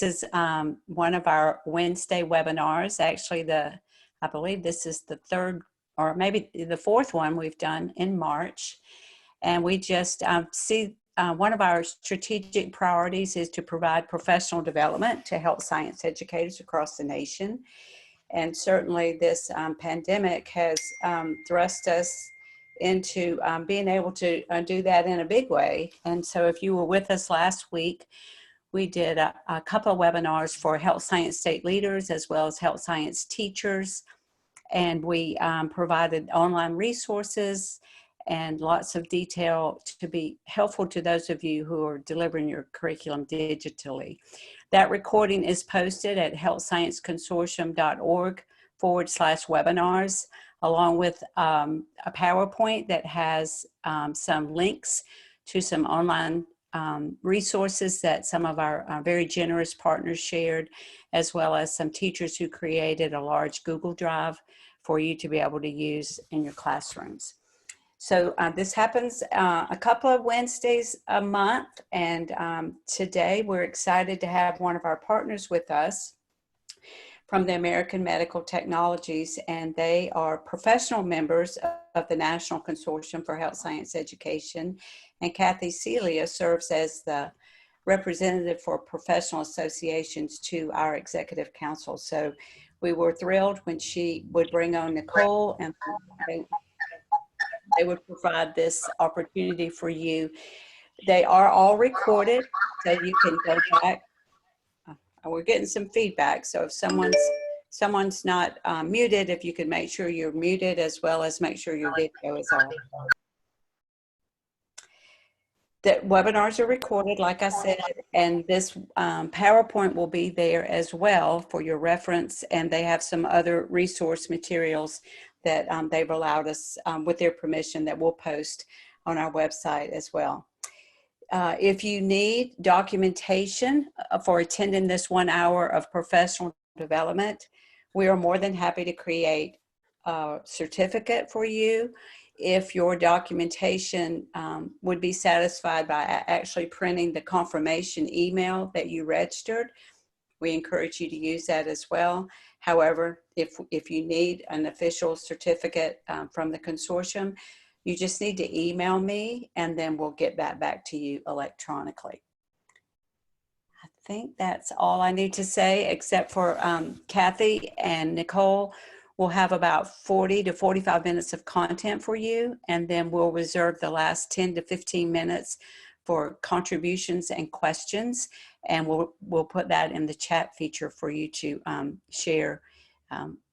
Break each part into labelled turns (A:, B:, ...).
A: is one of our Wednesday webinars. Actually, I believe this is the third or maybe the fourth one we've done in March. And we just see one of our strategic priorities is to provide professional development to health science educators across the nation. And certainly this pandemic has thrust us into being able to do that in a big way. And so if you were with us last week, we did a couple of webinars for health science state leaders as well as health science teachers. And we provided online resources and lots of detail to be helpful to those of you who are delivering your curriculum digitally. That recording is posted at healthscienceconsortium.org/webinars, along with a PowerPoint that has some links to some online resources that some of our very generous partners shared, as well as some teachers who created a large Google Drive for you to be able to use in your classrooms. So this happens a couple of Wednesdays a month, and today we're excited to have one of our partners with us from the American Medical Technologies, and they are professional members of the National Consortium for Health Science Education, and Kathy Cilia serves as the representative for professional associations to our executive council. So we were thrilled when she would bring on Nicole, and they would provide this opportunity for you. They are all recorded, so you can go back. We're getting some feedback, so if someone's not muted, if you can make sure you're muted, as well as make sure your video is on. The webinars are recorded, like I said, and this PowerPoint will be there as well for your reference, and they have some other resource materials that they've allowed us, with their permission, that we'll post on our website as well. If you need documentation for attending this 1 hour of professional development, we are more than happy to create a certificate for you. If your documentation would be satisfied by actually printing the confirmation email that you registered, we encourage you to use that as well. However, if you need an official certificate from the consortium, you just need to email me, and then we'll get that back to you electronically. I think that's all I need to say, except for Kathy and Nicole will have about 40 to 45 minutes of content for you, and then we'll reserve the last 10 to 15 minutes for contributions and questions, and we'll put that in the chat feature for you to share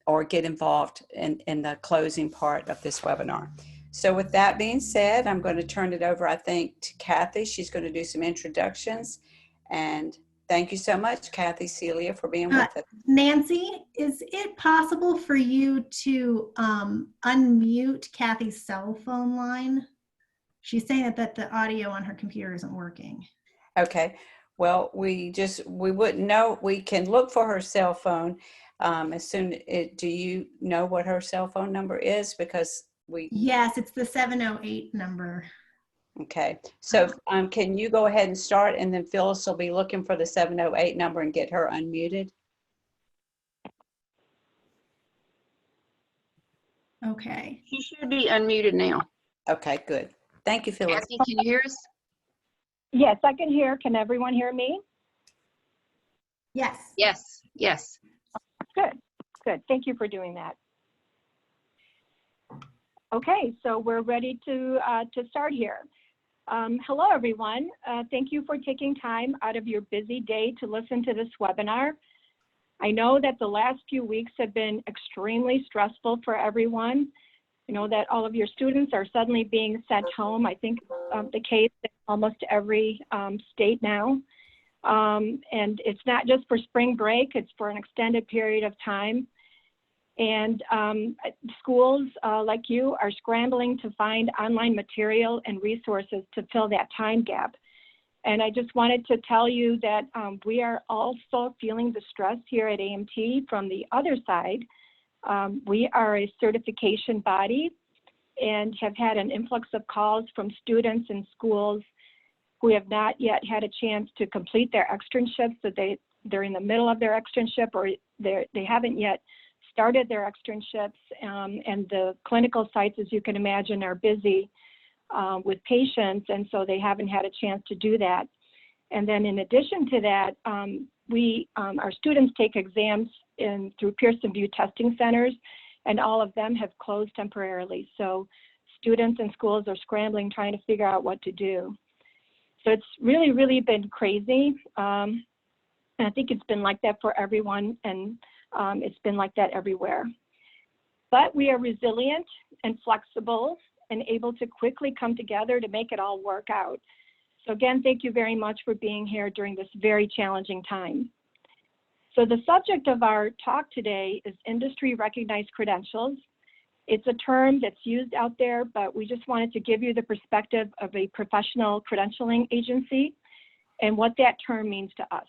A: or get involved in the closing part of this webinar. So with that being said, I'm going to turn it over, I think, to Kathy. She's going to do some introductions. And thank you so much, Kathy Cilia, for being with us.
B: Nancy, is it possible for you to unmute Kathy's cell phone line? She's saying that the audio on her computer isn't working.
A: Okay. Well, we wouldn't know. We can look for her cell phone do you know what her cell phone number is? Because
B: yes, it's the 708 number.
A: Okay, so can you go ahead and start, and then Phyllis will be looking for the 708 number and get her unmuted.
B: Okay.
C: She should be unmuted now.
A: Okay, good. Thank you, Phyllis.
C: Kathy, can you hear us?
D: Yes, I can hear. Can everyone hear me?
B: Yes.
C: Yes, yes.
D: Good, good. Thank you for doing that. Okay, so we're ready to start here. Hello, everyone. Thank you for taking time out of your busy day to listen to this webinar. I know that the last few weeks have been extremely stressful for everyone. I know that all of your students are suddenly being sent home. I think the case in almost every state now. And it's not just for spring break, it's for an extended period of time. And schools like you are scrambling to find online material and resources to fill that time gap. And I just wanted to tell you that we are also feeling the stress here at AMT from the other side. We are a certification body and have had an influx of calls from students and schools who have not yet had a chance to complete their externships they're in the middle of their externship or they haven't yet started their externships, and the clinical sites, as you can imagine, are busy with patients, and so they haven't had a chance to do that. And then in addition to that, our students take exams through Pearson VUE testing centers, and all of them have closed temporarily. So students and schools are scrambling, trying to figure out what to do. So it's really, really been crazy. And I think it's been like that for everyone, and it's been like that everywhere. But we are resilient and flexible and able to quickly come together to make it all work out. So again, thank you very much for being here during this very challenging time. So the subject of our talk today is industry recognized credentials. It's a term that's used out there, but we just wanted to give you the perspective of a professional credentialing agency and what that term means to us.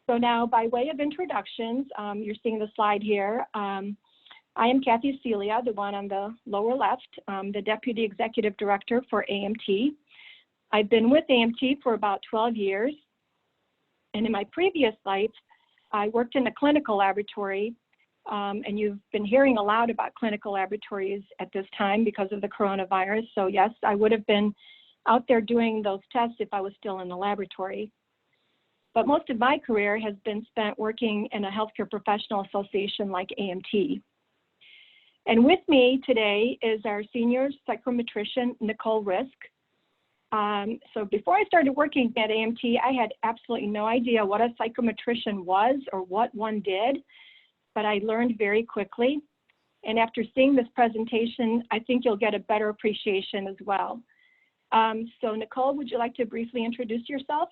D: So now, by way of introductions, you're seeing the slide here. I am Kathy Cilia, the one on the lower left, the Deputy Executive Director for AMT. I've been with AMT for about 12 years. And in my previous life, I worked in the clinical laboratory, and you've been hearing a lot about clinical laboratories at this time because of the coronavirus. So yes, I would have been out there doing those tests if I was still in the laboratory. But most of my career has been spent working in a healthcare professional association like AMT. And with me today is our senior psychometrician, Nicole. So before I started working at AMT, I had absolutely no idea what a psychometrician was or what one did, but I learned very quickly. And after seeing this presentation, I think you'll get a better appreciation as well. So Nicole, would you like to briefly introduce yourself?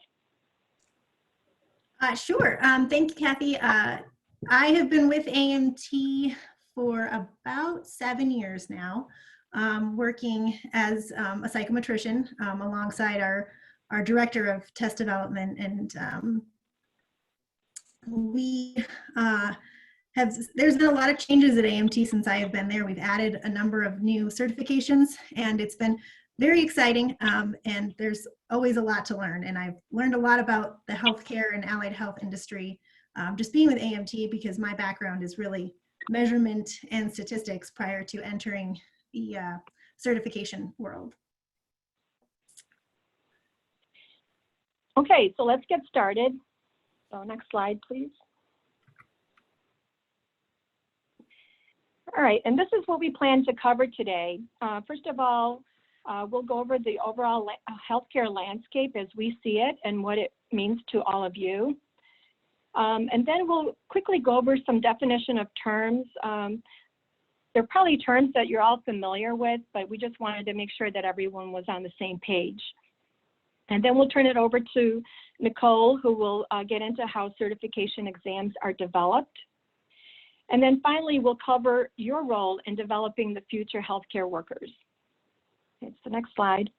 B: Sure. Thank you, Kathy. I have been with AMT for about 7 years now, working as a psychometrician alongside our director of test development. And there's been a lot of changes at AMT since I have been there. We've added a number of new certifications, and it's been very exciting, and there's always a lot to learn. And I've learned a lot about the healthcare and allied health industry, just being with AMT, because my background is really measurement and statistics prior to entering the certification world.
D: Okay, so let's get started. So next slide, please. All right, and this is what we plan to cover today. First of all, we'll go over the overall healthcare landscape as we see it and what it means to all of you. And then we'll quickly go over some definition of terms. They're probably terms that you're all familiar with, but we just wanted to make sure that everyone was on the same page. And then we'll turn it over to Nicole, who will get into how certification exams are developed. And then finally, we'll cover your role in developing the future healthcare workers. It's the next slide.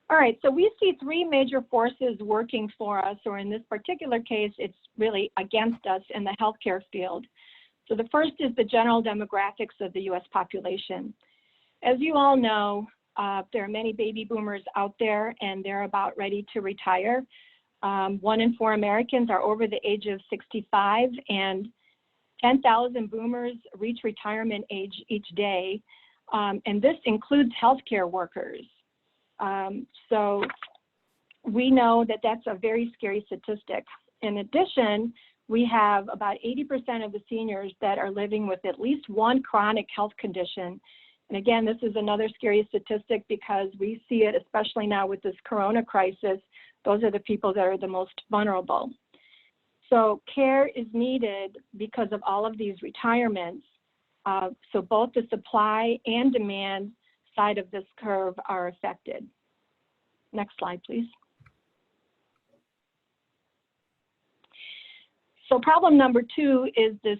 D: All right, so we see three major forces working for us, or in this particular case, it's really against us in the healthcare field. So the first is the general demographics of the US population. As you all know, there are many baby boomers out there, and they're about ready to retire. 1 in 4 Americans are over the age of 65, and 10,000 boomers reach retirement age each day, and this includes healthcare workers. So we know that that's a very scary statistic. In addition, we have about 80% of the seniors that are living with at least one chronic health condition. And again, this is another scary statistic because we see it, especially now with this corona crisis, those are the people that are the most vulnerable. So care is needed because of all of these retirements. So both the supply and demand side of this curve are affected. Next slide, please. So problem number 2 is this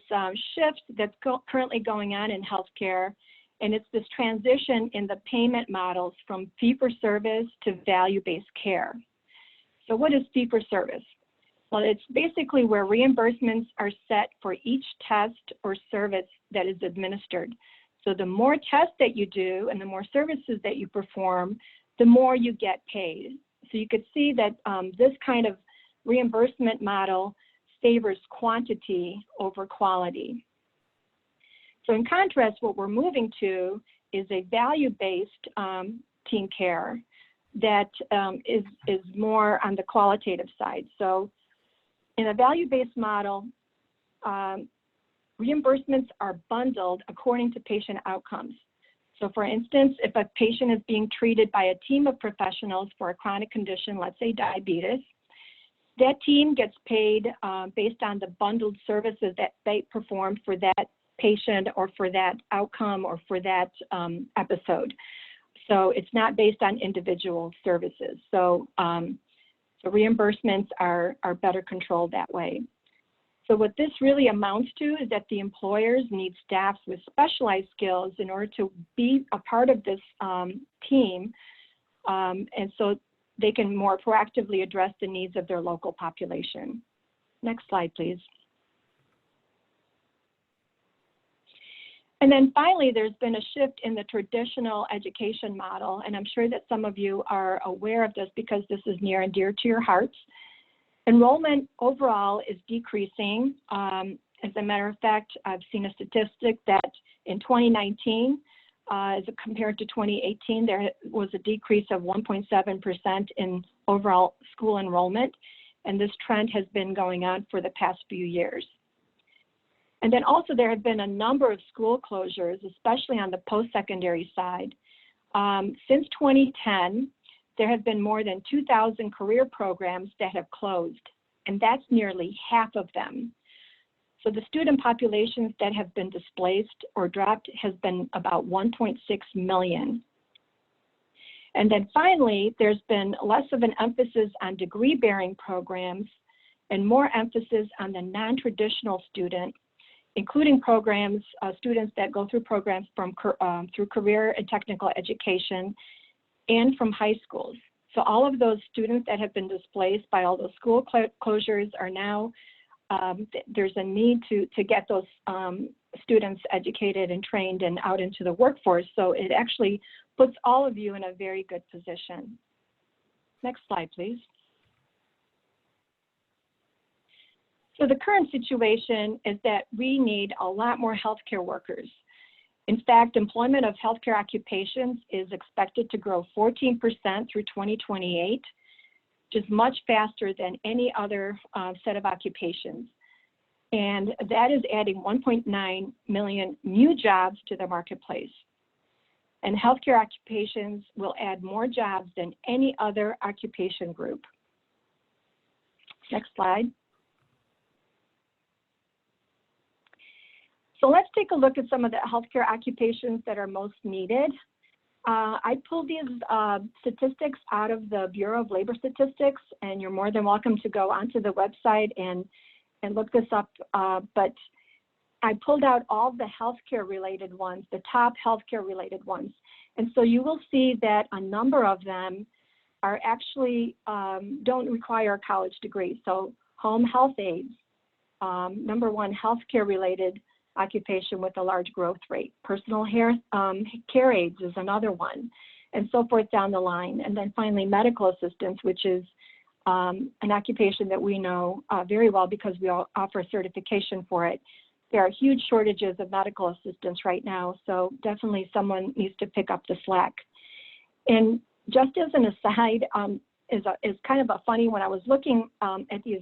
D: shift that's currently going on in healthcare, and it's this transition in the payment models from fee-for-service to value-based care. So what is fee-for-service? Well, it's basically where reimbursements are set for each test or service that is administered. So the more tests that you do and the more services that you perform, the more you get paid. So you could see that this kind of reimbursement model favors quantity over quality. So in contrast, what we're moving to is a value-based team care that is more on the qualitative side. So in a value-based model, reimbursements are bundled according to patient outcomes. So for instance, if a patient is being treated by a team of professionals for a chronic condition, let's say diabetes, that team gets paid based on the bundled services that they performed for that patient or for that outcome or for that episode. So it's not based on individual services. So, so reimbursements are better controlled that way. So what this really amounts to is that the employers need staffs with specialized skills in order to be a part of this team, and so they can more proactively address the needs of their local population. Next slide, please. And then finally, there's been a shift in the traditional education model, and I'm sure that some of you are aware of this because this is near and dear to your hearts. Enrollment overall is decreasing. As a matter of fact, I've seen a statistic that in 2019, as compared to 2018, there was a decrease of 1.7% in overall school enrollment, and this trend has been going on for the past few years. And then also there have been a number of school closures, especially on the post-secondary side. Since 2010, there have been more than 2,000 career programs that have closed, and that's nearly half of them. So the student populations that have been displaced or dropped has been about 1.6 million. And then finally, there's been less of an emphasis on degree-bearing programs and more emphasis on the non-traditional student, including programs, students that go through programs from through career and technical education and from high schools. So all of those students that have been displaced by all those school closures are now, there's a need to get those students educated and trained and out into the workforce. So it actually puts all of you in a very good position. Next slide, please. So the current situation is that we need a lot more healthcare workers. In fact, employment of healthcare occupations is expected to grow 14% through 2028, which is much faster than any other set of occupations. And that is adding 1.9 million new jobs to the marketplace. And healthcare occupations will add more jobs than any other occupation group. Next slide. So let's take a look at some of the healthcare occupations that are most needed. I pulled these statistics out of the Bureau of Labor Statistics, and you're more than welcome to go onto the website and look this up. But I pulled out all the healthcare related ones, the top healthcare related ones. And so you will see that a number of them are actually don't require a college degree. So home health aides, number one healthcare related occupation with a large growth rate. Personal care aides is another one, and so forth down the line. And then finally, medical assistants, which is an occupation that we know very well because we all offer certification for it. There are huge shortages of medical assistants right now, so definitely someone needs to pick up the slack. And just as an aside, is kind of a funny, when I was looking at these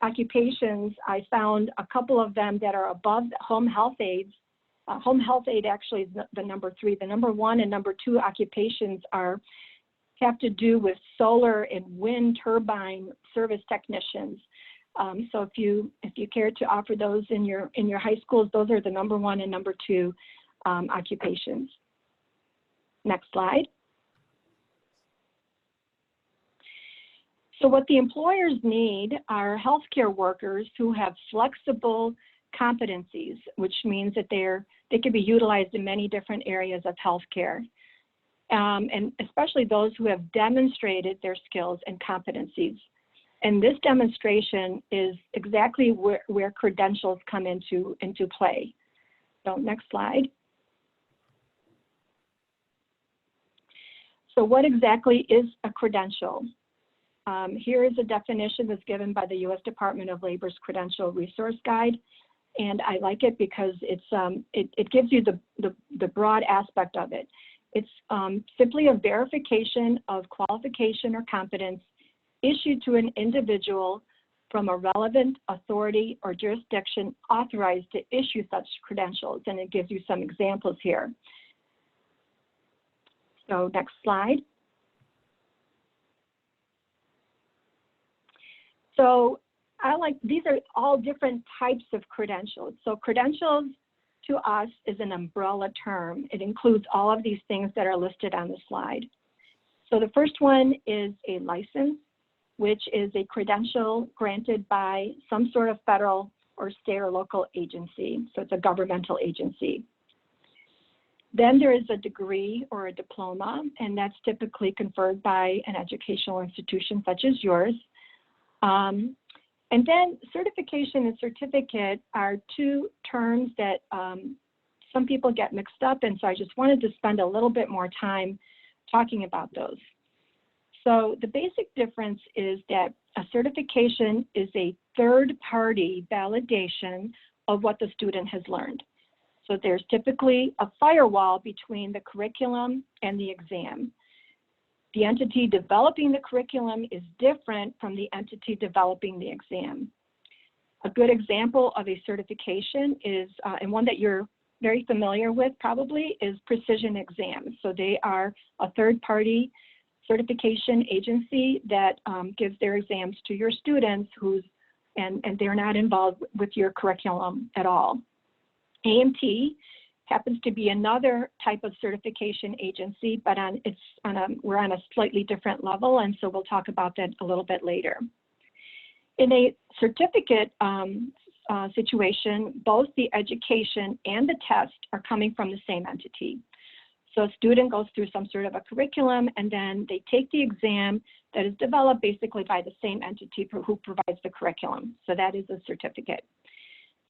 D: occupations, I found a couple of them that are above home health aides. Home health aide actually is the number 3. The number 1 and number 2 occupations have to do with solar and wind turbine service technicians. So if you care to offer those in your high schools, those are the number 1 and number 2 occupations. Next slide. So what the employers need are healthcare workers who have flexible competencies, which means that they can be utilized in many different areas of healthcare, and especially those who have demonstrated their skills and competencies. And this demonstration is exactly where credentials come into play. So next slide. So what exactly is a credential? Here is a definition that's given by the U.S. Department of Labor's Credential Resource Guide. And I like it because it gives you the broad aspect of it. It's simply a verification of qualification or competence issued to an individual from a relevant authority or jurisdiction authorized to issue such credentials. And it gives you some examples here. So next slide. So these are all different types of credentials. So credentials to us is an umbrella term. It includes all of these things that are listed on the slide. So the first one is a license, which is a credential granted by some sort of federal or state or local agency. So it's a governmental agency. Then there is a degree or a diploma, and that's typically conferred by an educational institution such as yours. And then certification and certificate are two terms that some people get mixed up, and so I just wanted to spend a little bit more time talking about those. So the basic difference is that a certification is a third-party validation of what the student has learned. So there's typically a firewall between the curriculum and the exam. The entity developing the curriculum is different from the entity developing the exam. A good example of a certification is, and one that you're very familiar with probably, is Precision Exams. So they are a third-party certification agency that gives their exams to your students and they're not involved with your curriculum at all. AMT happens to be another type of certification agency, but we're on a slightly different level, and so we'll talk about that a little bit later. In a certificate situation, both the education and the test are coming from the same entity. So a student goes through some sort of a curriculum, and then they take the exam that is developed basically by the same entity who provides the curriculum. So that is a certificate.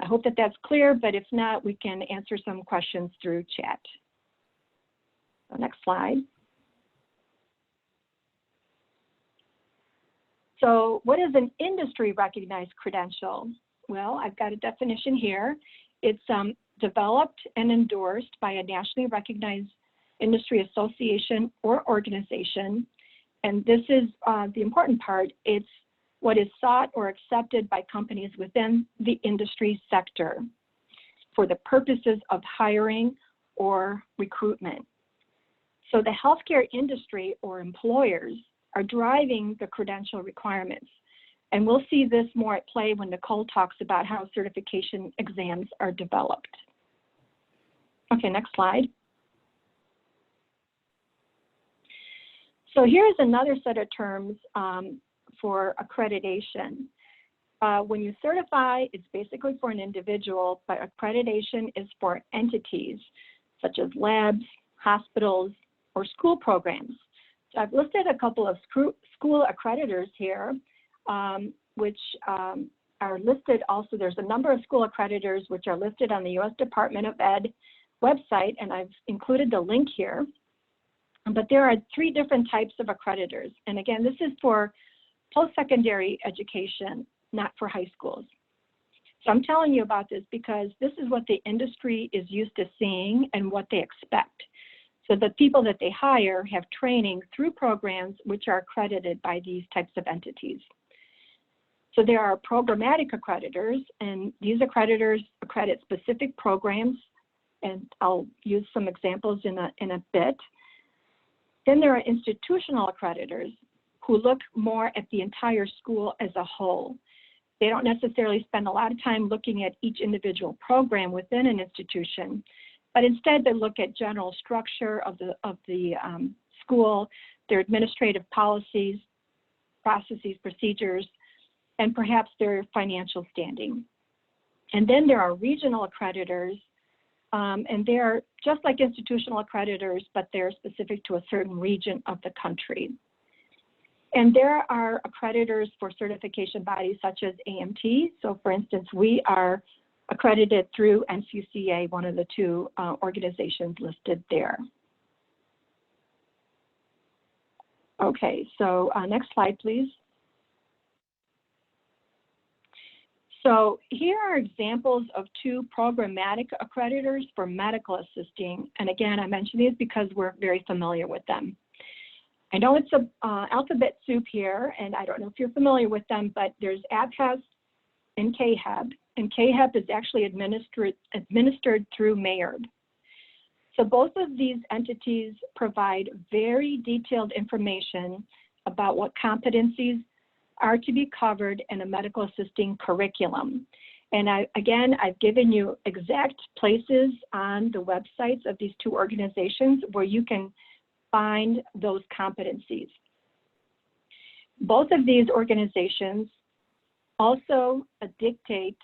D: I hope that that's clear, but if not, we can answer some questions through chat. So next slide. So what is an industry recognized credential? Well, I've got a definition here. It's developed and endorsed by a nationally recognized industry association or organization. And this is the important part. It's what is sought or accepted by companies within the industry sector for the purposes of hiring or recruitment. So the healthcare industry or employers are driving the credential requirements. And we'll see this more at play when Nicole talks about how certification exams are developed. Okay, next slide. So here's another set of terms for accreditation. When you certify, it's basically for an individual, but accreditation is for entities such as labs, hospitals, or school programs. So I've listed a couple of school accreditors here, which are listed also. There's a number of school accreditors which are listed on the U.S. Department of Ed website, and I've included the link here. But there are 3 different types of accreditors. And again, this is for post-secondary education, not for high schools. So I'm telling you about this because this is what the industry is used to seeing and what they expect. So the people that they hire have training through programs which are accredited by these types of entities. So there are programmatic accreditors, and these accreditors accredit specific programs, and I'll use some examples in a bit. Then there are institutional accreditors who look more at the entire school as a whole. They don't necessarily spend a lot of time looking at each individual program within an institution, but instead they look at general structure of the school, their administrative policies, processes, procedures, and perhaps their financial standing. And then there are regional accreditors, and they're just like institutional accreditors, but they're specific to a certain region of the country. And there are accreditors for certification bodies such as AMT. So for instance, we are accredited through NCCA, one of the 2 organizations listed there. Okay, so next slide, please. So here are examples of two programmatic accreditors for medical assisting. And again, I mention these because we're very familiar with them. I know it's a alphabet soup here, and I don't know if you're familiar with them, but there's ABHES and KHEB, and KHEB is actually administered through MAYERB. So both of these entities provide very detailed information about what competencies are to be covered in a medical assisting curriculum. And I've given you exact places on the websites of these two organizations where you can find those competencies. Both of these organizations also dictate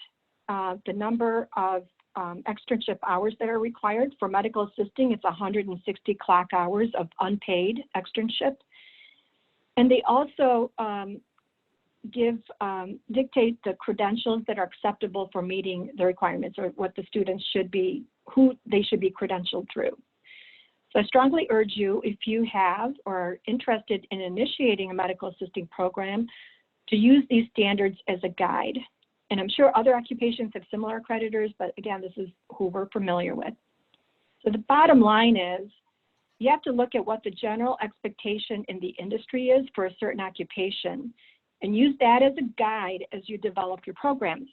D: the number of externship hours that are required. For medical assisting, it's 160 clock hours of unpaid externship. And they also dictate the credentials that are acceptable for meeting the requirements, or what the students should be, who they should be credentialed through. So I strongly urge you, if you have or are interested in initiating a medical assisting program, to use these standards as a guide. And I'm sure other occupations have similar accreditors, but again, this is who we're familiar with. So the bottom line is, you have to look at what the general expectation in the industry is for a certain occupation, and use that as a guide as you develop your programs.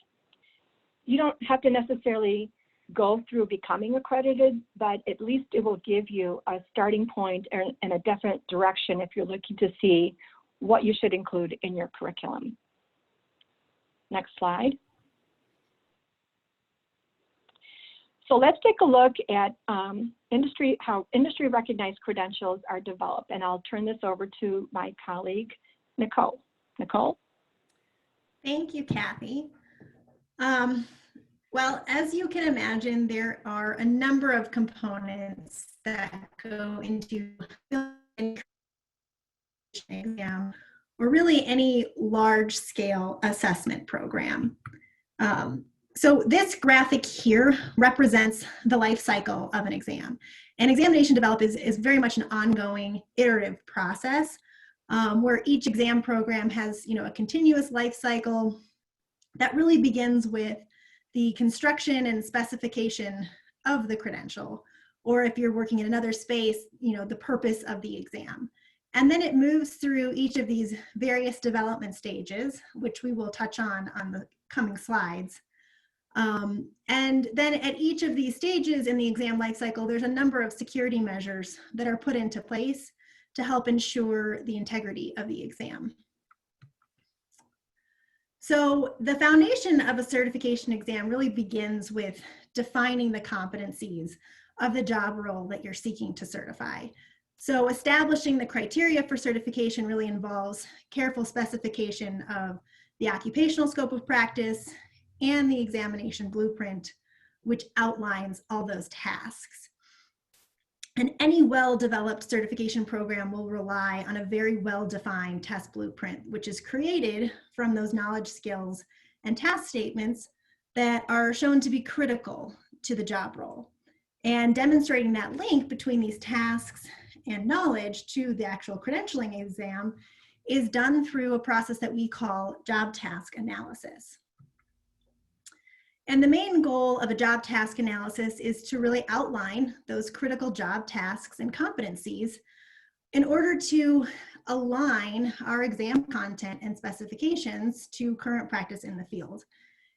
D: You don't have to necessarily go through becoming accredited, but at least it will give you a starting point and a definite direction if you're looking to see what you should include in your curriculum. Next slide. So let's take a look at how industry recognized credentials are developed, and I'll turn this over to my colleague, Nicole. Nicole?
B: Thank you, Kathy. Well, as you can imagine, there are a number of components that go into an exam, or really any large-scale assessment program. So this graphic here represents the life cycle of an exam. And examination development is very much an ongoing iterative process, where each exam program has, a continuous life cycle that really begins with the construction and specification of the credential, or if you're working in another space, the purpose of the exam. And then it moves through each of these various development stages, which we will touch on the coming slides. And then at each of these stages in the exam life cycle, there's a number of security measures that are put into place to help ensure the integrity of the exam. So the foundation of a certification exam really begins with defining the competencies of the job role that you're seeking to certify. So establishing the criteria for certification really involves careful specification of the occupational scope of practice and the examination blueprint, which outlines all those tasks. And any well-developed certification program will rely on a very well-defined test blueprint, which is created from those knowledge, skills, and task statements that are shown to be critical to the job role. And demonstrating that link between these tasks and knowledge to the actual credentialing exam is done through a process that we call job task analysis. And the main goal of a job task analysis is to really outline those critical job tasks and competencies in order to align our exam content and specifications to current practice in the field.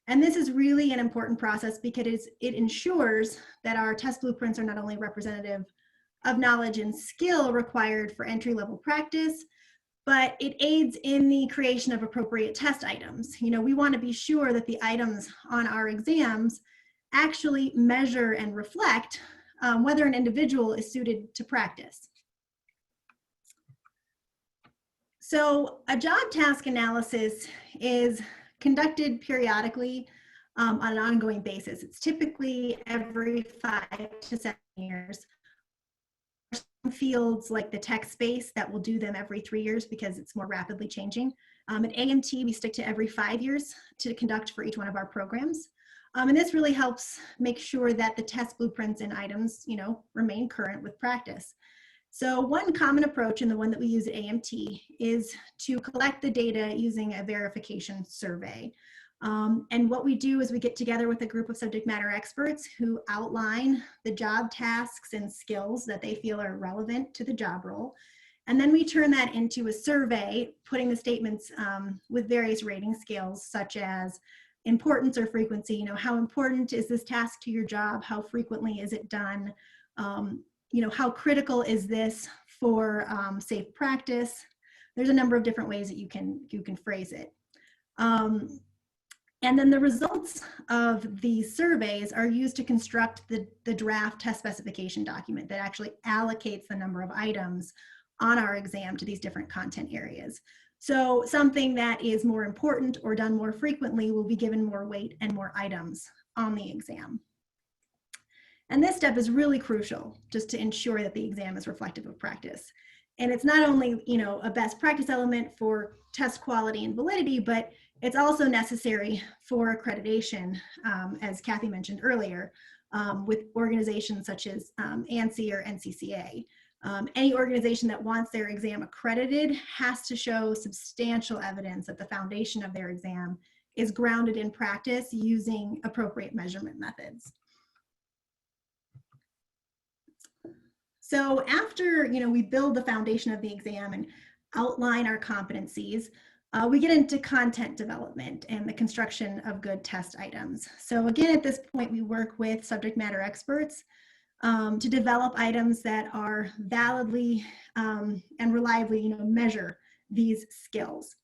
B: And this is really an important process because it ensures that our test blueprints are not only representative of knowledge and skill required for entry-level practice, but it aids in the creation of appropriate test items. We want to be sure that the items on our exams actually measure and reflect whether an individual is suited to practice. So a job task analysis is conducted periodically on an ongoing basis. It's typically every 5 to 7 years. Some fields like the tech space that will do them every 3 years because it's more rapidly changing. At AMT, we stick to every 5 years to conduct for each one of our programs. And this really helps make sure that the test blueprints and items, remain current with practice. So one common approach, and the one that we use at AMT, is to collect the data using a verification survey. And what we do is we get together with a group of subject matter experts who outline the job tasks and skills that they feel are relevant to the job role. And then we turn that into a survey, putting the statements with various rating scales, such as importance or frequency. You know, how important is this task to your job? How frequently is it done? You know, how critical is this for safe practice? There's a number of different ways that you can phrase it. And then the results of these surveys are used to construct the draft test specification document that actually allocates the number of items on our exam to these different content areas. So something that is more important or done more frequently will be given more weight and more items on the exam. And this step is really crucial just to ensure that the exam is reflective of practice. And it's not only, you know, a best practice element for test quality and validity, but it's also necessary for accreditation, as Kathy mentioned earlier, with organizations such as ANSI or NCCA. Any organization that wants their exam accredited has to show substantial evidence that the foundation of their exam is grounded in practice using appropriate measurement methods. So after, you know, we build the foundation of the exam and outline our competencies, we get into content development and the construction of good test items. So again, at this point, we work with subject matter experts to develop items that are validly and reliably, you know, measure these skills.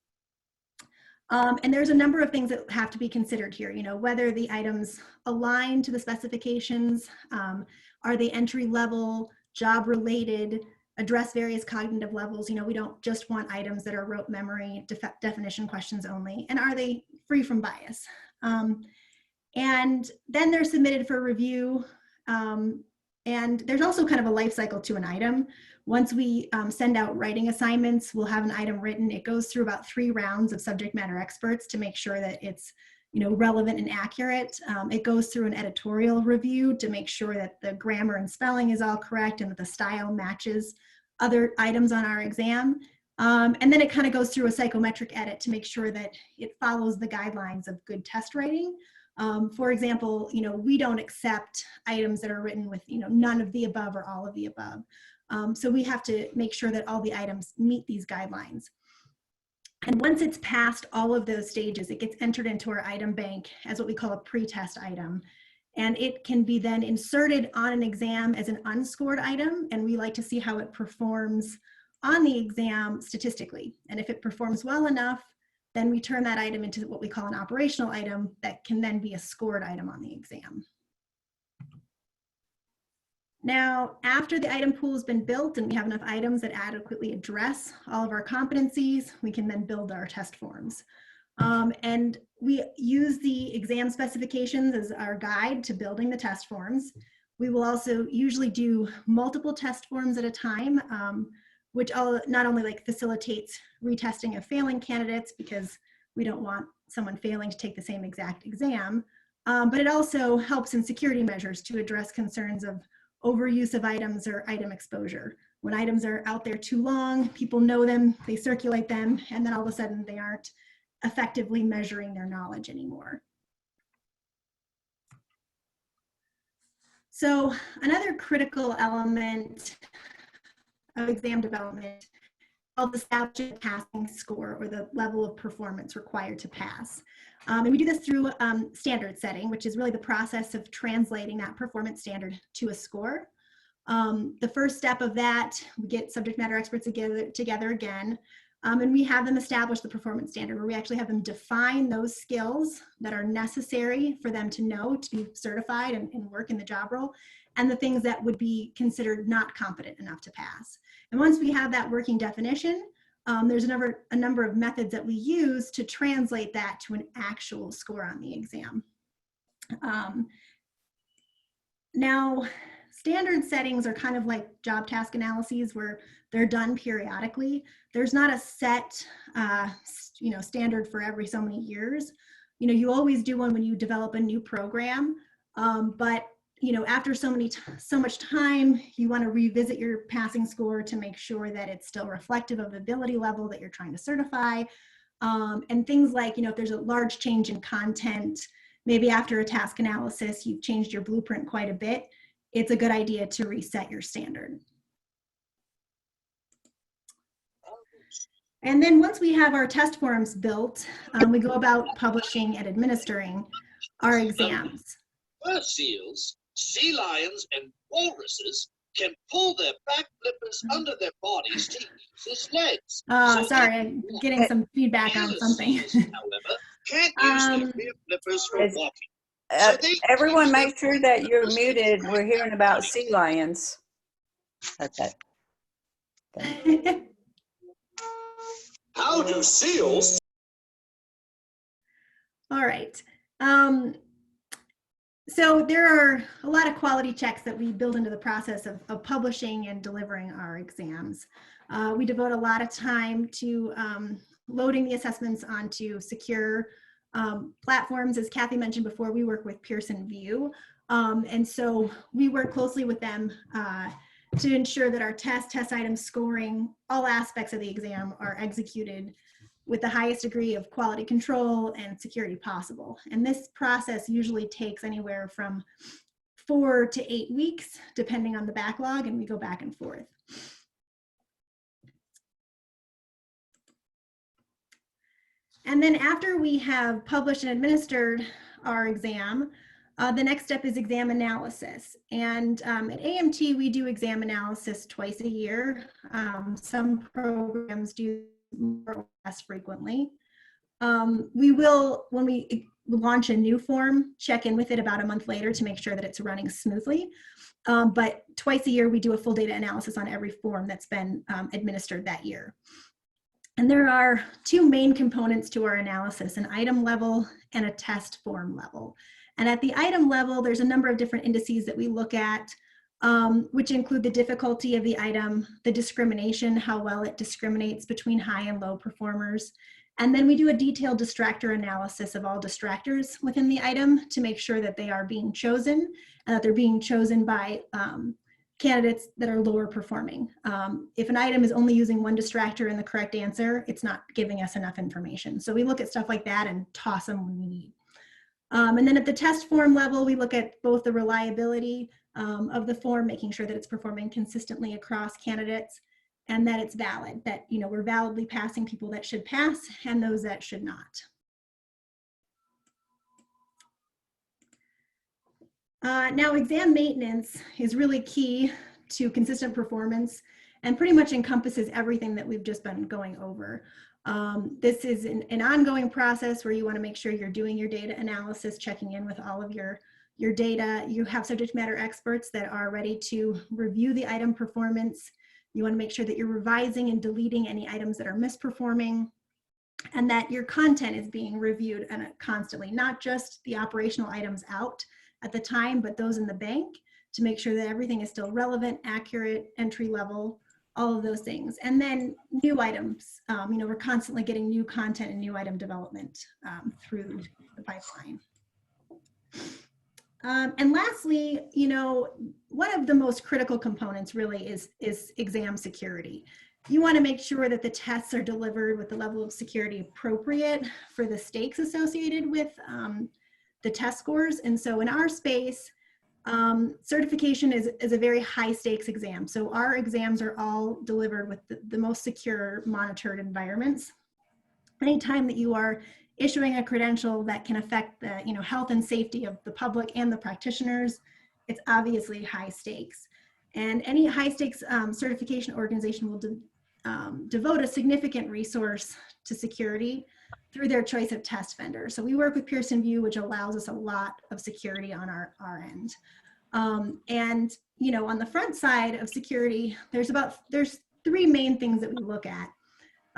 B: And there's a number of things that have to be considered here, you know, whether the items align to the specifications, are they entry level, job related, address various cognitive levels. You know, we don't just want items that are rote memory definition questions only, and are they free from bias? And then they're submitted for review. And there's also kind of a life cycle to an item. Once we send out writing assignments, we'll have an item written. It goes through about 3 rounds of subject matter experts to make sure that it's, you know, relevant and accurate. It goes through an editorial review to make sure that the grammar and spelling is all correct and that the style matches other items on our exam. And then it kind of goes through a psychometric edit to make sure that it follows the guidelines of good test writing. For example, you know, we don't accept items that are written with, you know, none of the above or all of the above. So we have to make sure that all the items meet these guidelines. And once it's passed all of those stages, it gets entered into our item bank as what we call a pre-test item. And it can be then inserted on an exam as an unscored item. And we like to see how it performs on the exam statistically. And if it performs well enough, then we turn that item into what we call an operational item that can then be a scored item on the exam. Now, after the item pool has been built and we have enough items that adequately address all of our competencies, we can then build our test forms. And we use the exam specifications as our guide to building the test forms. We will also usually do multiple test forms at a time, which not only like facilitates retesting of failing candidates because we don't want someone failing to take the same exact exam, but it also helps in security measures to address concerns of overuse of items or item exposure. When items are out there too long, people know them, they circulate them, and then all of a sudden they aren't effectively measuring their knowledge anymore. So another critical element of exam development is called establishing a passing score, or the level of performance required to pass. And we do this through standard setting, which is really the process of translating that performance standard to a score. The first step of that, we get subject matter experts together again, and we have them establish the performance standard, where we actually have them define those skills that are necessary for them to know to be certified and work in the job role, and the things that would be considered not competent enough to pass. And once we have that working definition, there's a number of methods that we use to translate that to an actual score on the exam. Now, standard settings are kind of like job task analyses where they're done periodically. There's not a set standard for every so many years. You always do one when you develop a new program, but after so much time, you want to revisit your passing score to make sure that it's still reflective of the ability level that you're trying to certify. And things like, if there's a large change in content, maybe after a task analysis, you've changed your blueprint quite a bit, it's a good idea to reset your standard. And then once we have our test forms built, we go about publishing and administering our exams.
E: Fur seals, sea lions, and walruses can pull their back flippers under their bodies to use as legs.
B: Sorry, I'm getting some feedback on something.
E: Seals, however, can't use their rear flippers for
A: Is-
E: walking. So they
A: Everyone
E: use
A: make
E: their
A: sure that you're
E: flippers for
A: muted. We're
E: running
A: hearing
E: and
A: about
E: running.
A: sea lions. Okay.
E: How do seals?
B: All right. So there are a lot of quality checks that we build into the process of publishing and delivering our exams. We devote a lot of time to loading the assessments onto secure platforms. As Kathy mentioned before, we work with Pearson VUE. And so we work closely with them to ensure that our test item scoring, all aspects of the exam are executed with the highest degree of quality control and security possible. And this process usually takes anywhere from 4 to 8 weeks, depending on the backlog, and we go back and forth. And then after we have published and administered our exam, the next step is exam analysis. And at AMT, we do exam analysis twice a year. Some programs do more or less frequently. We will, when we launch a new form, check in with it about a month later to make sure that it's running smoothly. But twice a year, we do a full data analysis on every form that's been administered that year. And there are two main components to our analysis, an item level and a test form level. And at the item level, there's a number of different indices that we look at, which include the difficulty of the item, the discrimination, how well it discriminates between high and low performers. And then we do a detailed distractor analysis of all distractors within the item to make sure that they are being chosen and that they're being chosen by candidates that are lower performing. If an item is only using one distractor in the correct answer, it's not giving us enough information. So we look at stuff like that and toss them when we need. And then at the test form level, we look at both the reliability of the form, making sure that it's performing consistently across candidates and that it's valid, that we're validly passing people that should pass and those that should not. Now, exam maintenance is really key to consistent performance and pretty much encompasses everything that we've just been going over. This is an ongoing process where you want to make sure you're doing your data analysis, checking in with all of your data. You have subject matter experts that are ready to review the item performance. You want to make sure that you're revising and deleting any items that are misperforming and that your content is being reviewed constantly, not just the operational items out at the time, but those in the bank to make sure that everything is still relevant, accurate, entry level, all of those things. And then new items, we're constantly getting new content and new item development through the pipeline. And lastly, one of the most critical components really is exam security. You want to make sure that the tests are delivered with the level of security appropriate for the stakes associated with the test scores. And so in our space, certification is a very high stakes exam. So our exams are all delivered with the most secure monitored environments. Anytime that you are issuing a credential that can affect the health and safety of the public and the practitioners, it's obviously high stakes. And any high stakes certification organization will devote a significant resource to security through their choice of test vendor. So we work with Pearson VUE, which allows us a lot of security on our end. And on the front side of security, there's 3 main things that we look at.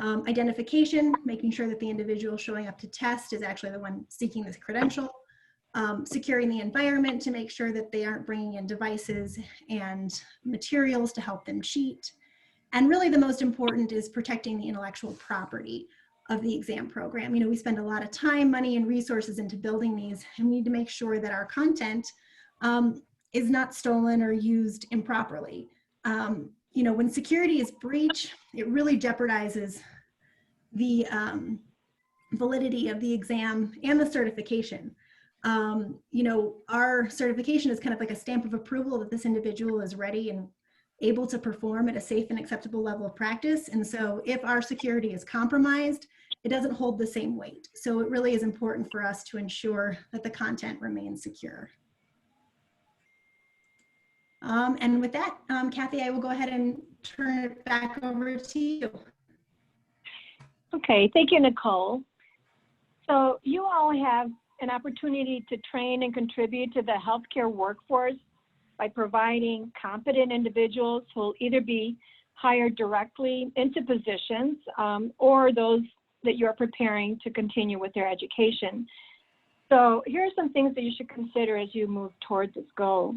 B: Identification, making sure that the individual showing up to test is actually the one seeking this credential. Securing the environment to make sure that they aren't bringing in devices and materials to help them cheat. And really the most important is protecting the intellectual property of the exam program. We spend a lot of time, money, and resources into building these, and we need to make sure that our content is not stolen or used improperly. When security is breached, it really jeopardizes the validity of the exam and the certification. You know, our certification is kind of like a stamp of approval that this individual is ready and able to perform at a safe and acceptable level of practice. And so if our security is compromised, it doesn't hold the same weight. So it really is important for us to ensure that the content remains secure. And with that, Kathy, I will go ahead and turn it back over to you.
D: Okay, thank you, Nicole. So you all have an opportunity to train and contribute to the healthcare workforce by providing competent individuals who will either be hired directly into positions or those that you're preparing to continue with their education. So here are some things that you should consider as you move towards this goal.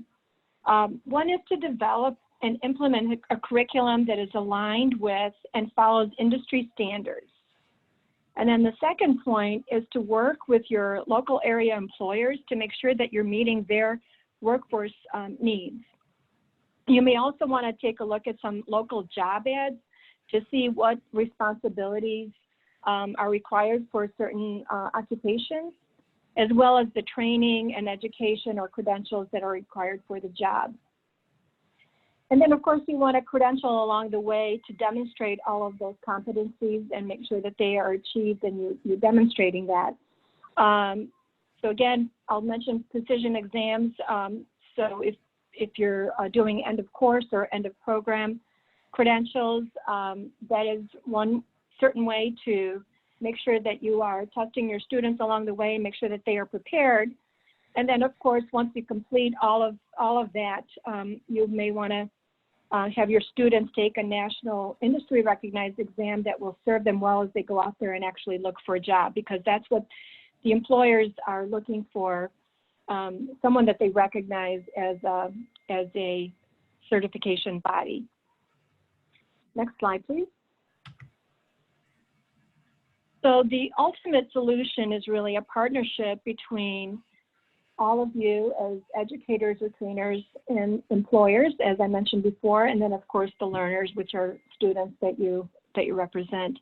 D: One is to develop and implement a curriculum that is aligned with and follows industry standards. And then the second point is to work with your local area employers to make sure that you're meeting their workforce needs. You may also want to take a look at some local job ads to see what responsibilities are required for certain occupations, as well as the training and education or credentials that are required for the job. And then, of course, you want a credential along the way to demonstrate all of those competencies and make sure that they are achieved and you're demonstrating that. So again, I'll mention precision exams. So if you're doing end of course or end of program credentials, that is one certain way to make sure that you are testing your students along the way and make sure that they are prepared. And then, of course, once you complete all of that, you may want to have your students take a national industry recognized exam that will serve them well as they go out there and actually look for a job, because that's what the employers are looking for, someone that they recognize as a certification body. Next slide, please. So the ultimate solution is really a partnership between all of you as educators or trainers and employers, as I mentioned before, and then of course the learners, which are students that you represent.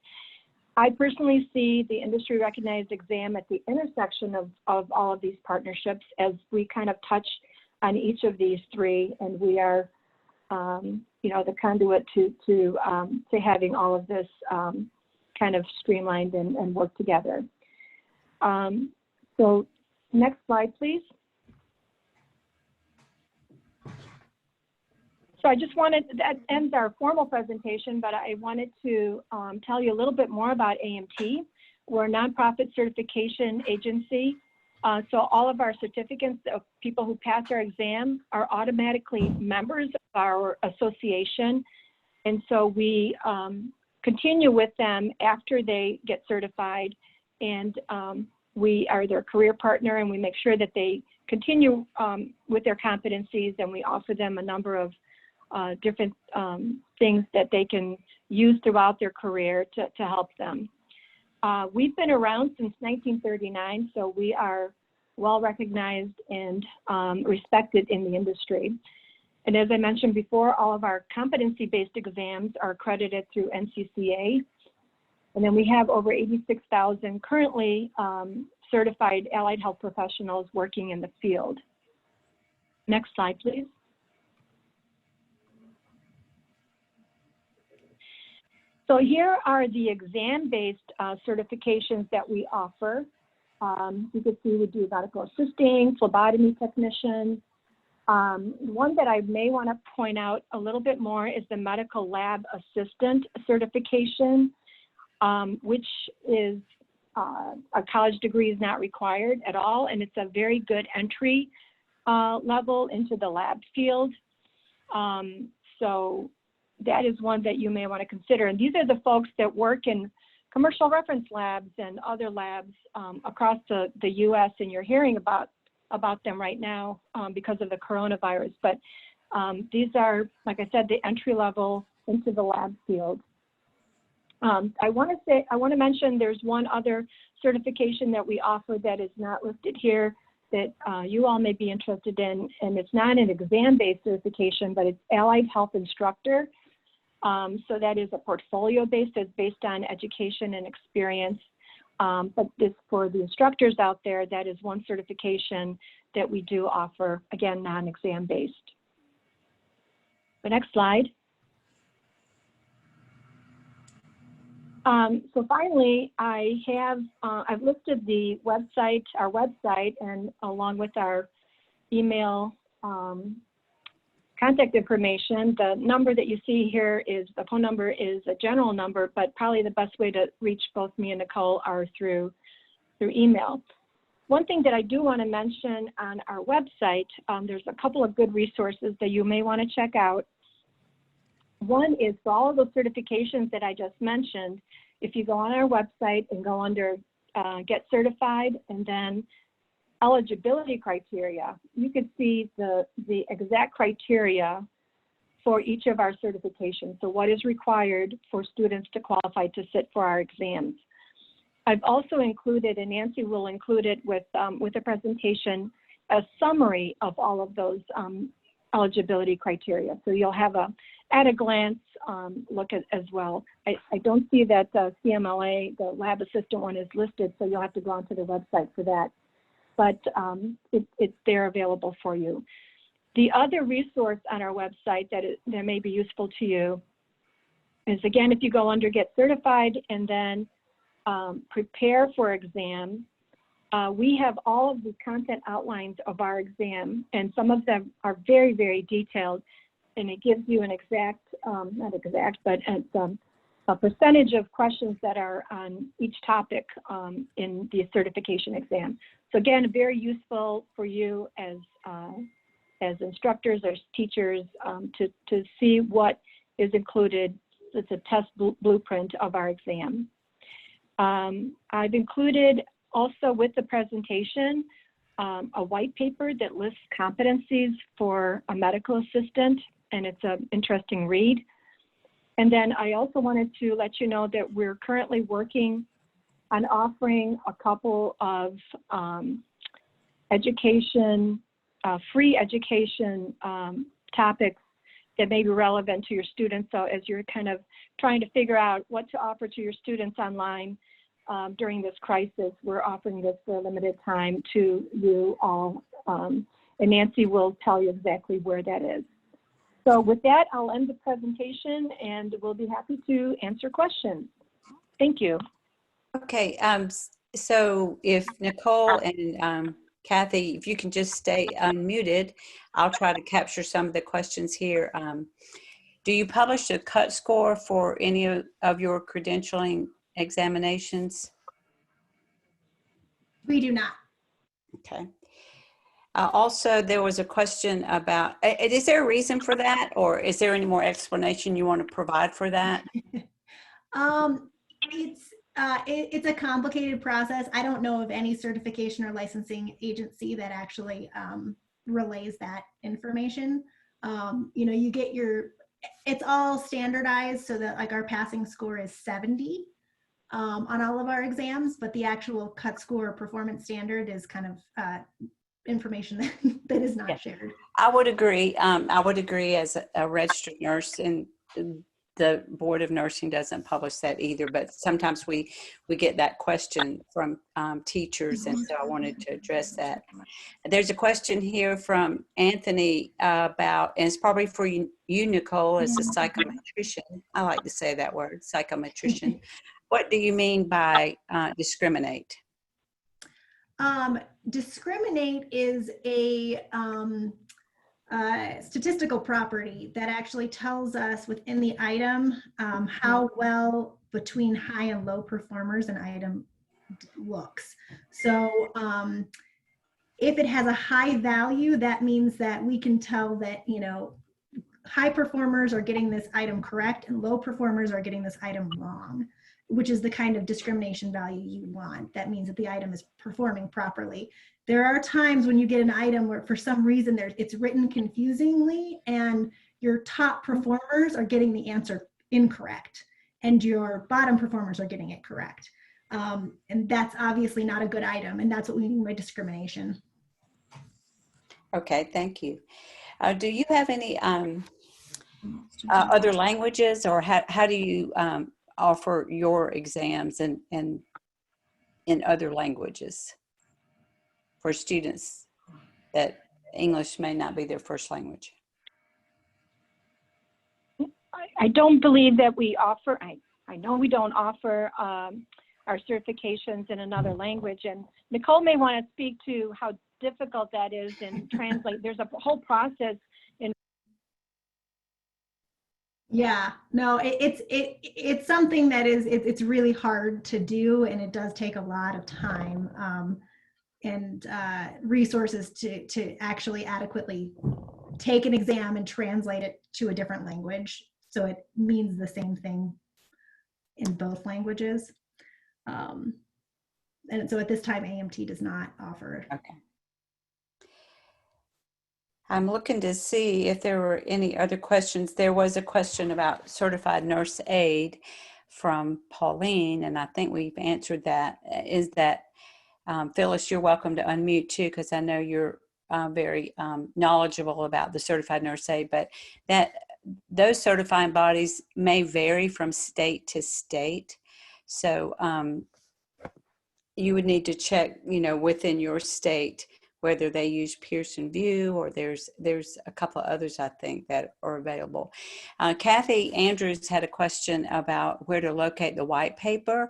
D: I personally see the industry recognized exam at the intersection of all of these partnerships, as we kind of touch on each of these three, and we are, you know, the conduit to having all of this kind of streamlined and work together. So next slide, please. So I just wanted, that ends our formal presentation, but I wanted to tell you a little bit more about AMT. We're a nonprofit certification agency. So all of our certificates of people who pass our exam are automatically members of our association. And so we continue with them after they get certified, and we are their career partner, and we make sure that they continue with their competencies, and we offer them a number of different things that they can use throughout their career to help them. We've been around since 1939, so we are well recognized and respected in the industry. And as I mentioned before, all of our competency-based exams are accredited through NCCA. And then we have over 86,000 currently certified allied health professionals working in the field. Next slide, please. So here are the exam-based certifications that we offer. You can see we do medical assisting, phlebotomy technician. One that I may want to point out a little bit more is the medical lab assistant certification, which is a college degree is not required at all, and it's a very good entry level into the lab field. So that is one that you may want to consider. And these are the folks that work in commercial reference labs and other labs across the U.S., and you're hearing about them right now because of the coronavirus. But these are, like I said, the entry level into the lab field. I want to mention there's one other certification that we offer that is not listed here that you all may be interested in, and it's not an exam-based certification, but it's allied health instructor. So that is a portfolio based, it's based on education and experience. But this, for the instructors out there, that is one certification that we do offer, again, non-exam based. The next slide. So finally, I've listed the website, our website, and along with our email contact information. The number that you see here is, the phone number is a general number, but probably the best way to reach both me and Nicole are through email. One thing that I do want to mention on our website, there's a couple of good resources that you may want to check out. One is for all of those certifications that I just mentioned. If you go on our website and go under Get Certified and then eligibility criteria, you could see the exact criteria for each of our certifications. So what is required for students to qualify to sit for our exams. I've also included, and Nancy will include it with a presentation, a summary of all of those eligibility criteria. So you'll have at a glance look at as well. I don't see that CMLA, the lab assistant one, is listed, so you'll have to go onto the website for that. But they're available for you. The other resource on our website that may be useful to you is, again, if you go under Get Certified and then Prepare for Exam, we have all of the content outlines of our exam, and some of them are very, very detailed, and it gives you an exact, not exact, but a percentage of questions that are on each topic in the certification exam. So again, very useful for you as instructors, as teachers, to see what is included. It's a test blueprint of our exam. I've included also with the presentation a white paper that lists competencies for a medical assistant, and it's an interesting read. And then I also wanted to let you know that we're currently working on offering a couple of free education topics that may be relevant to your students. So as you're kind of trying to figure out what to offer to your students online during this crisis, we're offering this for a limited time to you all. And Nancy will tell you exactly where that is. So with that, I'll end the presentation and we'll be happy to answer questions. Thank you.
A: Okay, so if Nicole and Kathy, if you can just stay unmuted, I'll try to capture some of the questions here. Do you publish a cut score for any of your credentialing examinations?
B: We do not.
A: Okay. Also, there was a question about, is there a reason for that, or is there any more explanation you want to provide for that?
B: It's a complicated process. I don't know of any certification or licensing agency that actually relays that information. You know, you get it's all standardized so that like our passing score is 70 on all of our exams, but the actual cut score performance standard is kind of information that is not shared.
A: I would agree. I would agree as a registered nurse, and the Board of Nursing doesn't publish that either, but sometimes we get that question from teachers, and so I wanted to address that. There's a question here from Anthony about, and it's probably for you, Nicole, as a psychometrician. I like to say that word, psychometrician. What do you mean by discriminate?
B: Discriminate is a statistical property that actually tells us within the item how well between high and low performers an item looks. So if it has a high value, that means that we can tell that, you know, high performers are getting this item correct and low performers are getting this item wrong, which is the kind of discrimination value you want. That means that the item is performing properly. There are times when you get an item where for some reason it's written confusingly and your top performers are getting the answer incorrect and your bottom performers are getting it correct. And that's obviously not a good item, and that's what we mean by discrimination.
A: Okay, thank you. Do you have any other languages, or how do you offer your exams, and in other languages for students that English may not be their first language.
D: I don't believe that we offer, I know we don't offer our certifications in another language. And Nicole may want to speak to how difficult that is and translate. There's a whole process.
B: Yeah, no, it's something that it's really hard to do, and it does take a lot of time and resources to actually adequately take an exam and translate it to a different language so it means the same thing in both languages. And so at this time, AMT does not offer.
A: Okay. I'm looking to see if there were any other questions. There was a question about certified nurse aide from Pauline, and I think we've answered that. Is that, Phyllis, you're welcome to unmute too, because I know you're very knowledgeable about the certified nurse aide, but those certifying bodies may vary from state to state. So you would need to check, within your state, whether they use Pearson VUE or there's a couple of others, I think, that are available. Kathy Andrews had a question about where to locate the white paper.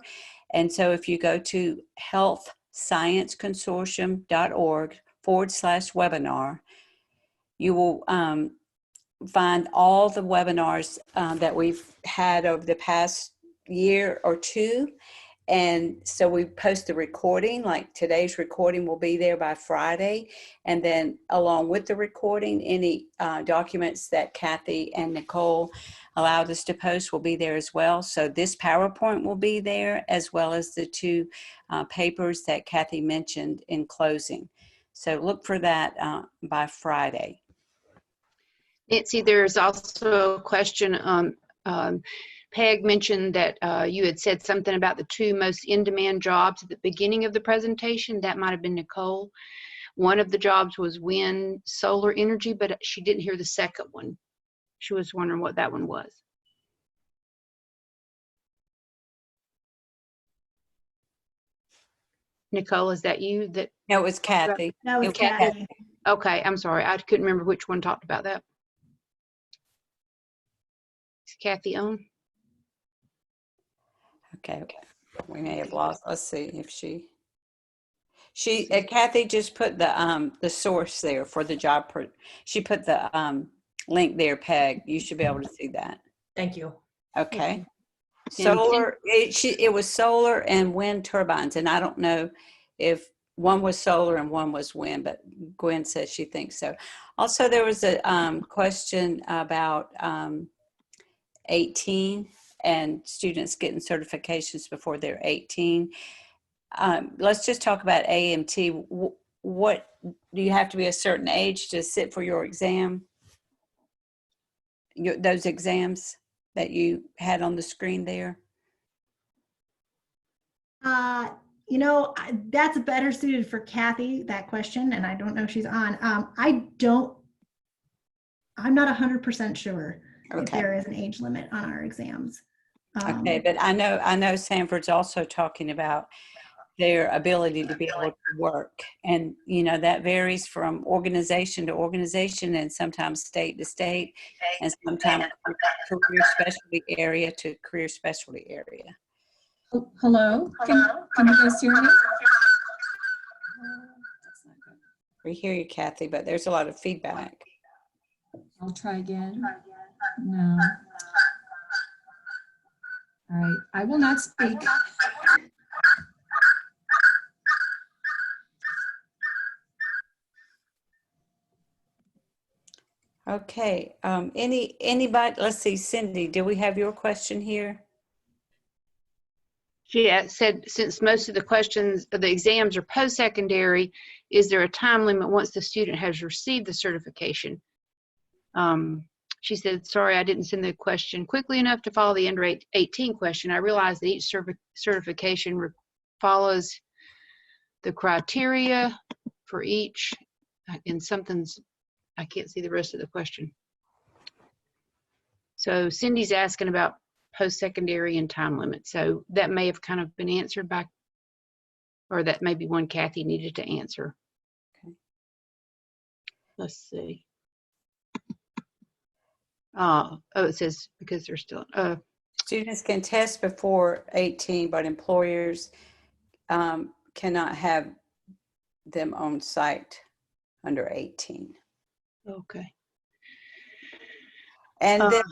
A: And so if you go to healthscienceconsortium.org/webinar, you will find all the webinars that we've had over the past year or two. And so we post the recording, like today's recording will be there by Friday. And then along with the recording, any documents that Kathy and Nicole allowed us to post will be there as well. So this PowerPoint will be there, as well as the two papers that Kathy mentioned in closing. So look for that by Friday.
C: Nancy, there's also a question. Peg mentioned that you had said something about the two most in-demand jobs at the beginning of the presentation. That might have been Nicole. One of the jobs was wind, solar energy, but she didn't hear the second one. She was wondering what that one was. Nicole, is that you?
A: No, it was Kathy.
B: That was
C: Kathy.
B: Kathy.
C: Okay, I'm sorry. I couldn't remember which one talked about that. Is Kathy on?
A: Okay, we may have lost. Let's see if Kathy just put the source there for the job. She put the link there, Peg. You should be able to see that.
F: Thank you.
A: Okay. Solar. It was solar and wind turbines, and I don't know if one was solar and one was wind, but Gwen says she thinks so. Also, there was a question about 18 and students getting certifications before they're 18. Let's just talk about AMT. What do you have to be a certain age to sit for your exam? Those exams that you had on the screen there?
B: That's better suited for Kathy, that question, and I don't know if she's on. I'm not 100% sure if there is an age limit on our exams.
A: Okay, but I know Sanford's also talking about their ability to be able to work, and that varies from organization to organization, and sometimes state to state, and sometimes career specialty area to career specialty area.
G: Hello, can you guys hear me?
A: We hear you, Kathy, but there's a lot of feedback.
G: I'll try again. No. All right, I will not speak.
A: Okay, anybody, let's see, Cindy, do we have your question here?
C: She said, since most of the exams are post-secondary, is there a time limit once the student has received the certification? She said, sorry, I didn't send the question quickly enough to follow the under 18 question. I realize that each certification follows the criteria for each, and I can't see the rest of the question. So Cindy's asking about post-secondary and time limit. So that may have kind of been answered by or that maybe one Kathy needed to answer.
A: Okay.
C: Let's see. Oh, it says because they're still,
A: Students can test before 18, but employers cannot have them on site under 18.
C: okay.
A: And then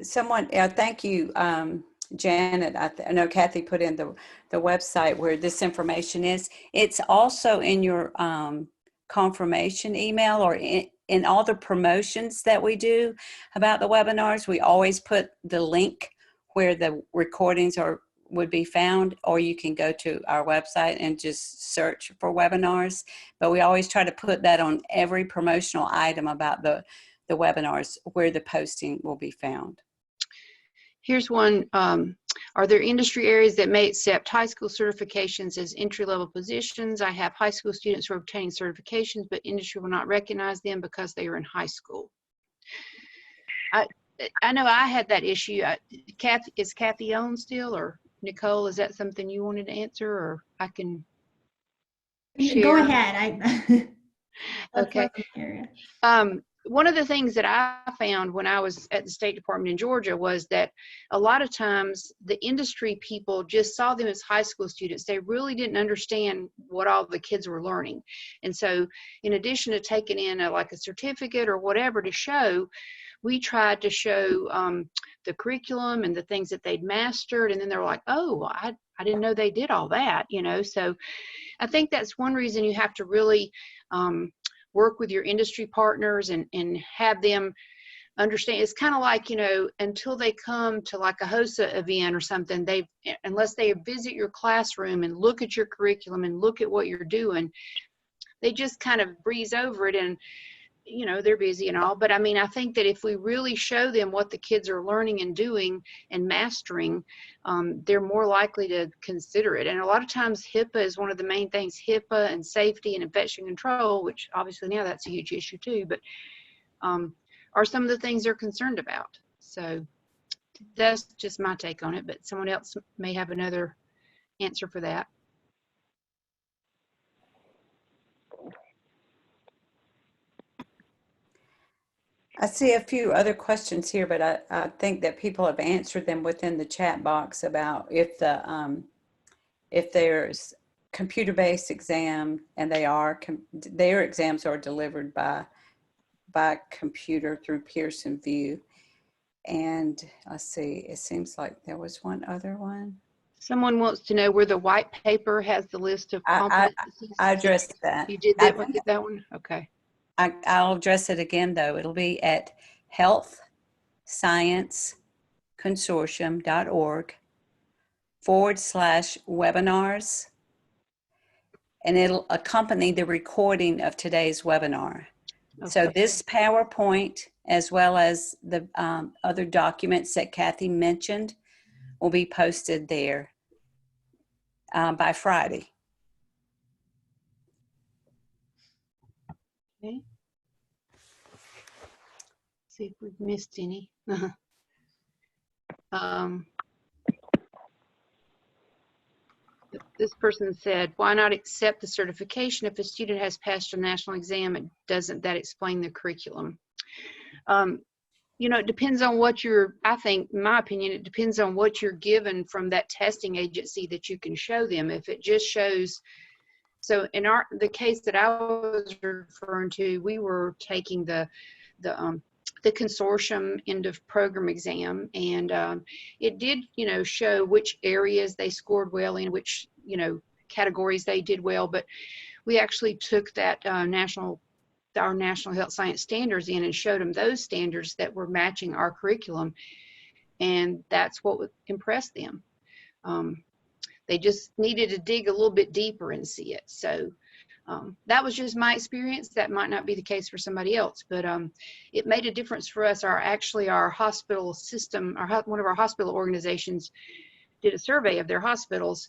A: someone, thank you, Janet. I know Kathy put in the website where this information is. It's also in your confirmation email, or in all the promotions that we do about the webinars. We always put the link where the recordings would be found, or you can go to our website and just search for webinars. But we always try to put that on every promotional item about the webinars where the posting will be found.
C: Here's one. Are there industry areas that may accept high school certifications as entry-level positions? I have high school students who are obtaining certifications, but industry will not recognize them because they are in high school. I know I had that issue. Kathy, is Kathy on still, or Nicole? Is that something you wanted to answer, or I can share?
B: Go ahead.
C: Okay. One of the things that I found when I was at the State Department in Georgia was that a lot of times the industry people just saw them as high school students. They really didn't understand what all the kids were learning. And so in addition to taking in like a certificate or whatever to show, we tried to show the curriculum and the things that they'd mastered. And then they're like, oh, I didn't know they did all that, you know. So I think that's one reason you have to really work with your industry partners and have them understand. It's kind of like, you know, until they come to like a HOSA event or something, unless they visit your classroom and look at your curriculum and look at what you're doing, they just kind of breeze over it, and you know, they're busy and all. But I mean, I think that if we really show them what the kids are learning and doing and mastering, they're more likely to consider it. And a lot of times HIPAA is one of the main things, HIPAA and safety and infection control, which obviously now that's a huge issue too, but are some of the things they're concerned about. So that's just my take on it, but someone else may have another answer for that.
A: I see a few other questions here, but I think that people have answered them within the chat box about if there's computer-based exam, and their exams are delivered by computer through Pearson VUE. And let's see, it seems like there was one other one.
C: Someone wants to know where the white paper has the list of competencies.
A: I addressed that.
C: You did that one? Get that one? Okay.
A: I'll address it again, though. It'll be at healthscienceconsortium.org/webinars, and it'll accompany the recording of today's webinar. Okay. So this PowerPoint, as well as the other documents that Kathy mentioned, will be posted there by Friday.
C: Okay. See if we've missed any. This person said, why not accept the certification if a student has passed a national exam? Doesn't that explain the curriculum? You know, it depends on what I think, in my opinion, it depends on what you're given from that testing agency that you can show them. If it just shows, so in the case that I was referring to, we were taking the consortium end of program exam, and it did, you know, show which areas they scored well in, which, you know, categories they did well. But we actually took that our national health science standards in and showed them those standards that were matching our curriculum, and that's what impressed them. They just needed to dig a little bit deeper and see it. So that was just my experience. That might not be the case for somebody else, but it made a difference for us. Our hospital system, one of our hospital organizations did a survey of their hospitals.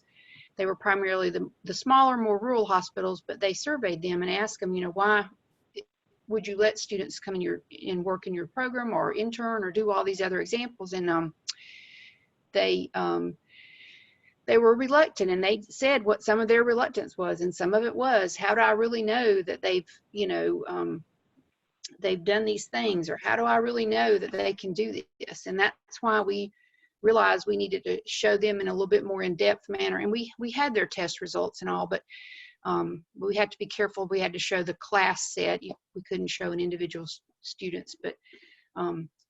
C: They were primarily the smaller, more rural hospitals, but they surveyed them and asked them, you know, why would you let students come in and work in your program or intern or do all these other examples? And they were reluctant, and they said what some of their reluctance was, and some of it was, how do I really know that they've, you know, they've done these things, or how do I really know that they can do this? And that's why we realized we needed to show them in a little bit more in-depth manner. And we had their test results and all, but we had to be careful. We had to show the class set. We couldn't show an individual students, but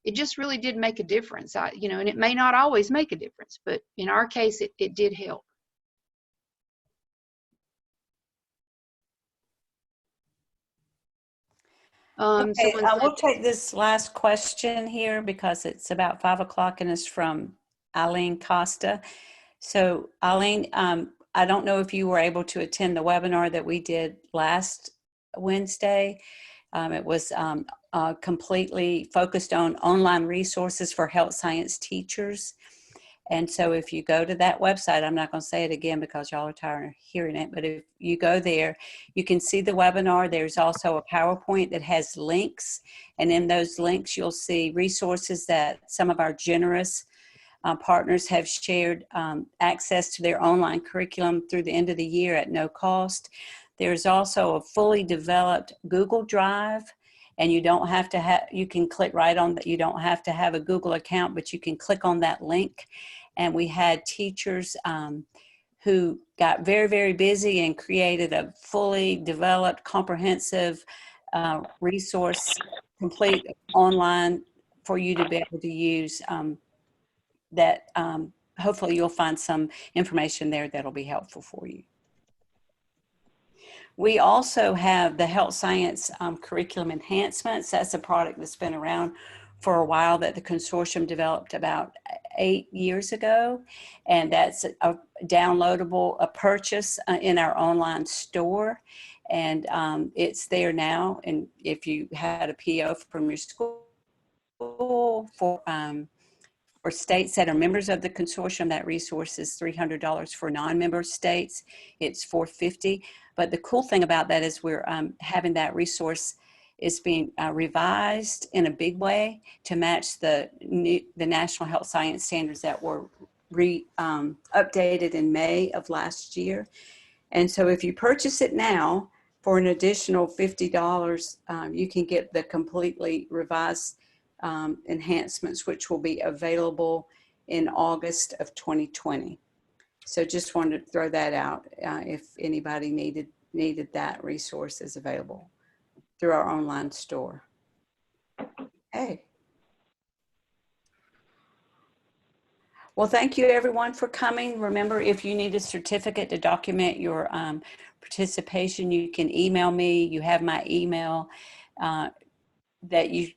C: it just really did make a difference. You know, and it may not always make a difference, but in our case, it did help.
A: Okay, we'll take this last question here because it's about 5 o'clock and it's from Eileen Costa. So Eileen, I don't know if you were able to attend the webinar that we did last Wednesday. It was completely focused on online resources for health science teachers. And so if you go to that website, I'm not going to say it again because y'all are tired of hearing it, but if you go there, you can see the webinar. There's also a PowerPoint that has links. And in those links, you'll see resources that some of our generous partners have shared access to their online curriculum through the end of the year at no cost. There's also a fully developed Google Drive, and you don't have to have, you can click right on that. You don't have to have a Google account, but you can click on that link. And we had teachers who got very, very busy and created a fully developed, comprehensive resource, complete online for you to be able to use that hopefully you'll find some information there that'll be helpful for you. We also have the health science curriculum enhancements. That's a product that's been around for a while that the consortium developed about 8 years ago. And that's a downloadable, a purchase in our online store. And it's there now. And if you had a PO from your school for states that are members of the consortium, that resource is $300. For non-member states, it's $450. But the cool thing about that is we're having that resource is being revised in a big way to match the National Health Science Standards that were updated in May of last year. And so if you purchase it now for an additional $50, you can get the completely revised enhancements, which will be available in August of 2020. So just wanted to throw that out if anybody needed that resource is available through our online store. Hey. Well, thank you everyone for coming. Remember, if you need a certificate to document your participation, you can email me. You have my email that you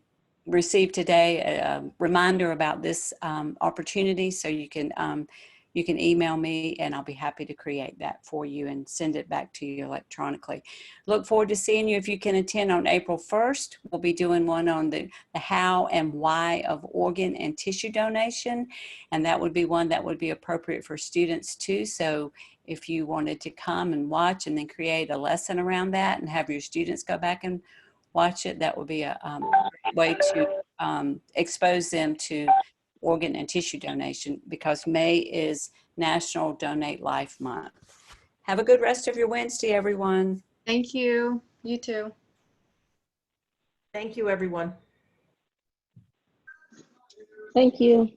A: received today, a reminder about this opportunity, so you can email me and I'll be happy to create that for you and send it back to you electronically. Look forward to seeing you if you can attend on April 1st. We'll be doing one on the how and why of organ and tissue donation, and that would be one that would be appropriate for students too. So if you wanted to come and watch and then create a lesson around that and have your students go back and watch it, that would be a way to expose them to organ and tissue donation, because May is National Donate Life Month. Have a good rest of your Wednesday, everyone.
G: Thank you. You too.
F: Thank you, everyone.
H: Thank you.